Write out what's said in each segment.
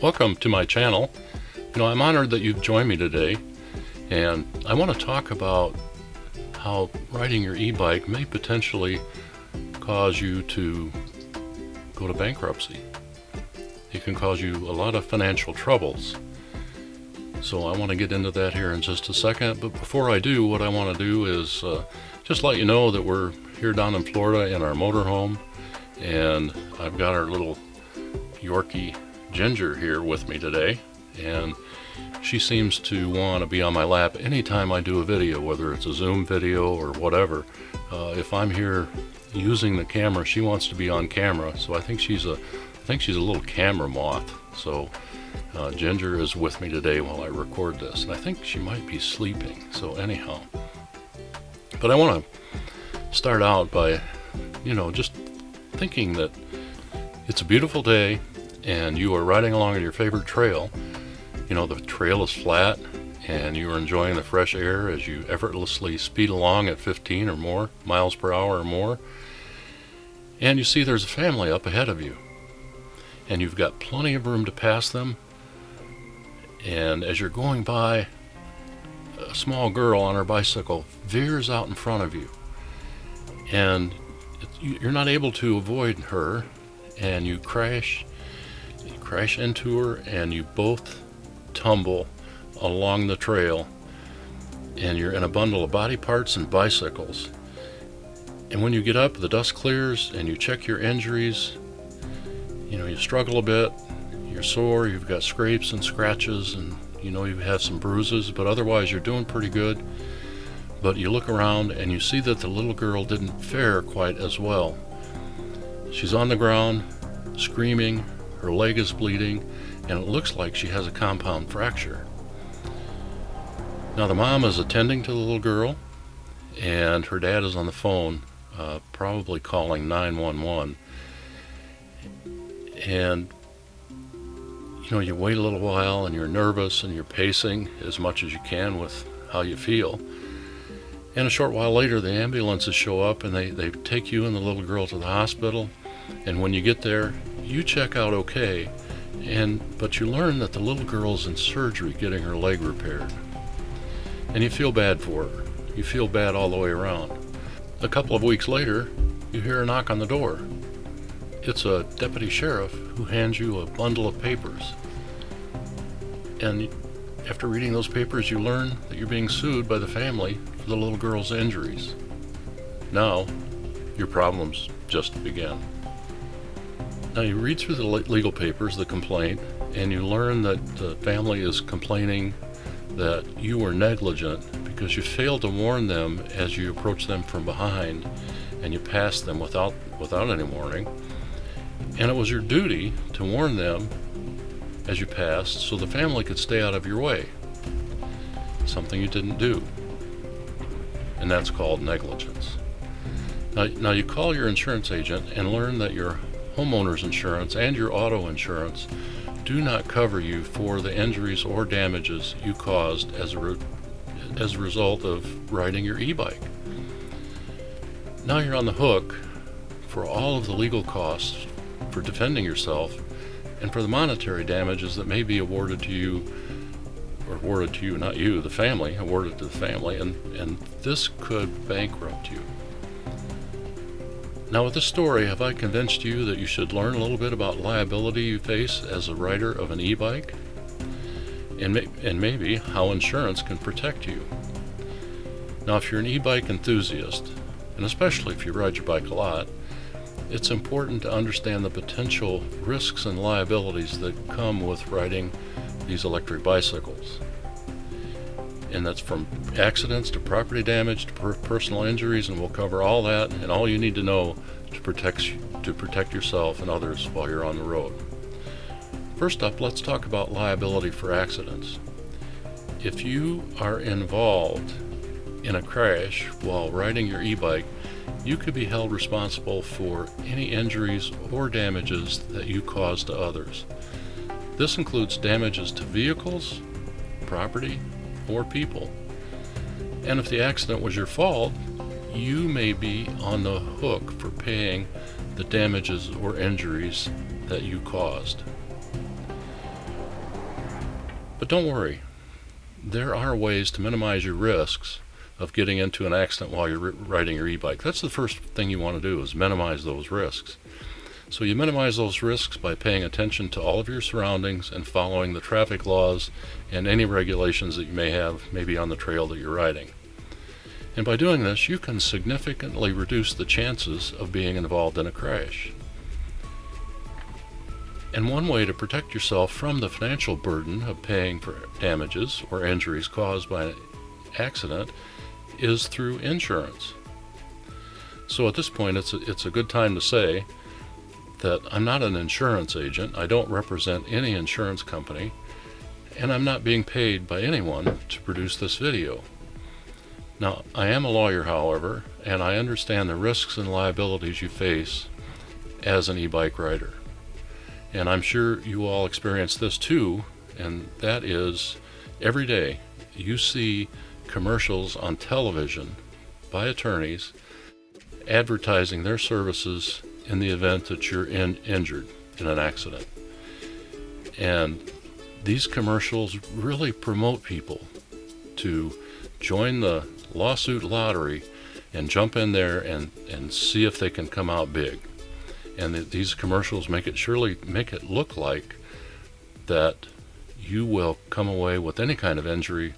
Welcome to my channel. I'm honored that you've joined me today, and I want to talk about how riding your e-bike may potentially cause you to go to bankruptcy. It can cause you a lot of financial troubles. So I want to get into that here in just a second, but before I do, what I want to do is just let you know that we're here down in Florida in our motorhome, and I've got our little Yorkie Ginger here with me today, and she seems to want to be on my lap anytime I do a video, whether it's a Zoom video or whatever. If I'm here using the camera, she wants to be on camera. So I think she's a little camera moth. So Ginger is with me today while I record this, and I think she might be sleeping. So anyhow, but I want to start out by just thinking that it's a beautiful day and you are riding along on your favorite trail. The trail is flat and you are enjoying the fresh air as you effortlessly speed along at 15 or more miles per hour or more. And you see there's a family up ahead of you, and you've got plenty of room to pass them. And as you're going by, a small girl on her bicycle veers out in front of you, and you're not able to avoid her, and you crash into her, and you both tumble along the trail, and you're in a bundle of body parts and bicycles. And when you get up, the dust clears and you check your injuries. You struggle a bit, you're sore, you've got scrapes and scratches, and you've had some bruises, but otherwise you're doing pretty good. But you look around and you see that the little girl didn't fare quite as well. She's on the ground screaming, her leg is bleeding, and it looks like she has a compound fracture. Now the mom is attending to the little girl, and her dad is on the phone, probably calling 911. And you wait a little while, and you're nervous and you're pacing as much as you can with how you feel. And a short while later, the ambulances show up, and they take you and the little girl to the hospital. And when you get there, you check out okay, but you learn that the little girl's in surgery getting her leg repaired. And you feel bad for her. You feel bad all the way around. A couple of weeks later, you hear a knock on the door. It's a deputy sheriff who hands you a bundle of papers. And after reading those papers, you learn that you're being sued by the family for the little girl's injuries. Now, your problems just began. Now you read through the legal papers, the complaint, and you learn that the family is complaining that you were negligent because you failed to warn them as you approached them from behind, and you passed them without any warning. And it was your duty to warn them as you passed so the family could stay out of your way. Something you didn't do. And that's called negligence. Now you call your insurance agent and learn that your homeowner's insurance and your auto insurance do not cover you for the injuries or damages you caused as a result of riding your e-bike. Now you're on the hook for all of the legal costs for defending yourself and for the monetary damages that may be awarded to you, not you, the family, awarded to the family, and this could bankrupt you. Now with this story, have I convinced you that you should learn a little bit about liability you face as a rider of an e-bike? And maybe how insurance can protect you. Now if you're an e-bike enthusiast, and especially if you ride your bike a lot, it's important to understand the potential risks and liabilities that come with riding these electric bicycles. And that's from accidents to property damage to personal injuries, and we'll cover all that and all you need to know to protect yourself and others while you're on the road. First up, let's talk about liability for accidents. If you are involved in a crash while riding your e-bike, you could be held responsible for any injuries or damages that you cause to others. This includes damages to vehicles, property, or people. And if the accident was your fault, you may be on the hook for paying the damages or injuries that you caused. But don't worry, there are ways to minimize your risks of getting into an accident while you're riding your e-bike. That's the first thing you want to do, is minimize those risks. So you minimize those risks by paying attention to all of your surroundings and following the traffic laws and any regulations that you may have maybe on the trail that you're riding. And by doing this, you can significantly reduce the chances of being involved in a crash. And one way to protect yourself from the financial burden of paying for damages or injuries caused by an accident is through insurance. So at this point, it's a good time to say that I'm not an insurance agent, I don't represent any insurance company, and I'm not being paid by anyone to produce this video. Now, I am a lawyer, however, and I understand the risks and liabilities you face as an e-bike rider. And I'm sure you all experience this too, and that is every day you see commercials on television by attorneys advertising their services in the event that you're injured in an accident. And these commercials really promote people to join the lawsuit lottery and jump in there and see if they can come out big. And these commercials make it look like that you will come away with any kind of injury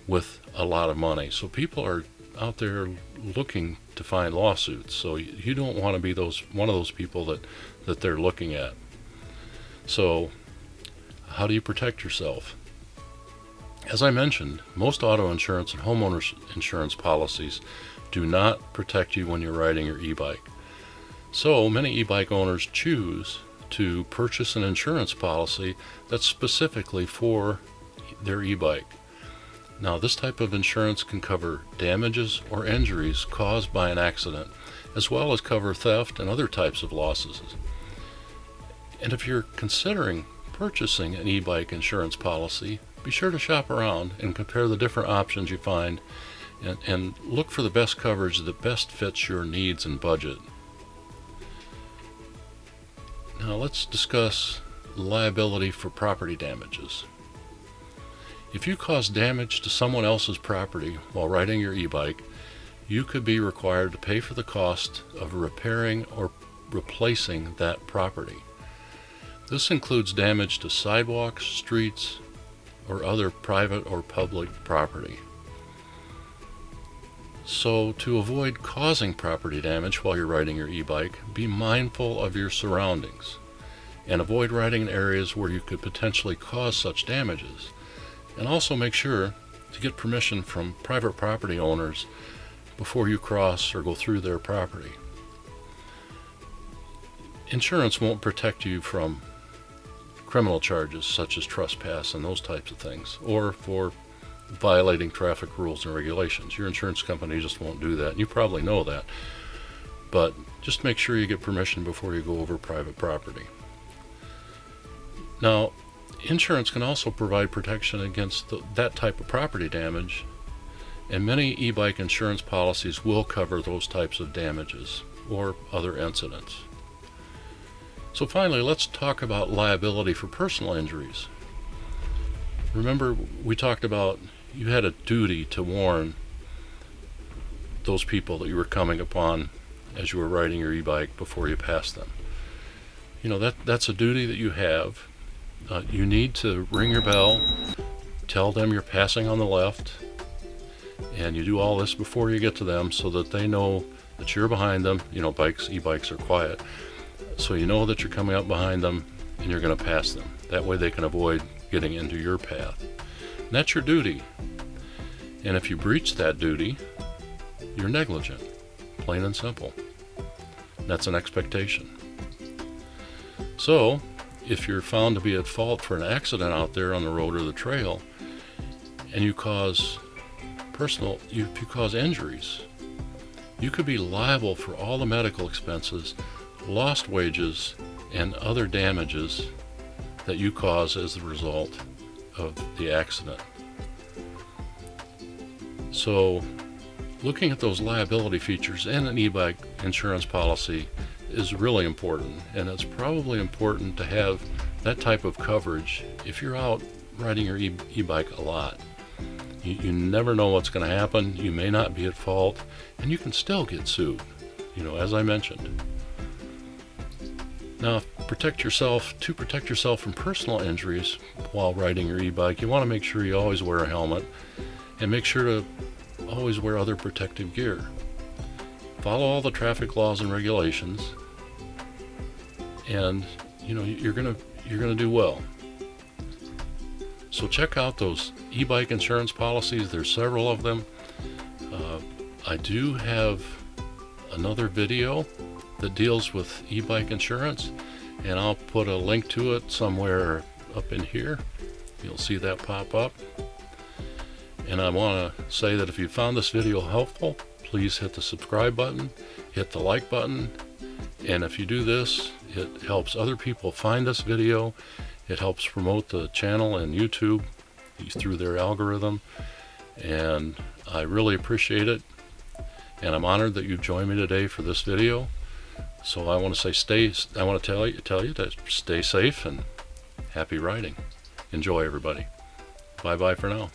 with a lot of money. So people are out there looking to find lawsuits. So you don't want to be one of those people that they're looking at. So how do you protect yourself? As I mentioned, most auto insurance and homeowners insurance policies do not protect you when you're riding your e-bike. So many e-bike owners choose to purchase an insurance policy that's specifically for their e-bike. Now, this type of insurance can cover damages or injuries caused by an accident, as well as cover theft and other types of losses. And if you're considering purchasing an e-bike insurance policy, be sure to shop around and compare the different options you find, and look for the best coverage that best fits your needs and budget. Now let's discuss liability for property damages. If you cause damage to someone else's property while riding your e-bike, you could be required to pay for the cost of repairing or replacing that property. This includes damage to sidewalks, streets, or other private or public property. So to avoid causing property damage while you're riding your e-bike, be mindful of your surroundings and avoid riding in areas where you could potentially cause such damages. And also make sure to get permission from private property owners before you cross or go through their property. Insurance won't protect you from criminal charges such as trespass and those types of things, or for violating traffic rules and regulations. Your insurance company just won't do that, and you probably know that. But just make sure you get permission before you go over private property. Now, insurance can also provide protection against that type of property damage, and many e-bike insurance policies will cover those types of damages or other incidents. So finally, let's talk about liability for personal injuries. Remember, we talked about you had a duty to warn those people that you were coming upon as you were riding your e-bike before you passed them. You know, that's a duty that you have. You need to ring your bell, tell them you're passing on the left, and you do all this before you get to them so that they know that you're behind them. You know, e-bikes are quiet. So you know that you're coming up behind them and you're going to pass them. That way they can avoid getting into your path. And that's your duty. And if you breach that duty, you're negligent, plain and simple. That's an expectation. So, if you're found to be at fault for an accident out there on the road or the trail, and you cause injuries, you could be liable for all the medical expenses, lost wages, and other damages that you cause as the result of the accident. So, looking at those liability features in an e-bike insurance policy is really important, and it's probably important to have that type of coverage if you're out riding your e-bike a lot. You never know what's going to happen. You may not be at fault, and you can still get sued, as I mentioned. Now, to protect yourself from personal injuries while riding your e-bike, you want to make sure you always wear a helmet, and make sure to always wear other protective gear. Follow all the traffic laws and regulations, and you're gonna do well. So check out those e-bike insurance policies. There's several of them. I do have another video that deals with e-bike insurance, and I'll put a link to it somewhere up in here. You'll see that pop up. And I want to say that if you found this video helpful, please hit the subscribe button, hit the like button, and if you do this, it helps other people find this video. It helps promote the channel and YouTube through their algorithm, and I really appreciate it. And I'm honored that you joined me today for this video. So I want to say I want to tell you to stay safe and happy riding. Enjoy, everybody. Bye bye for now.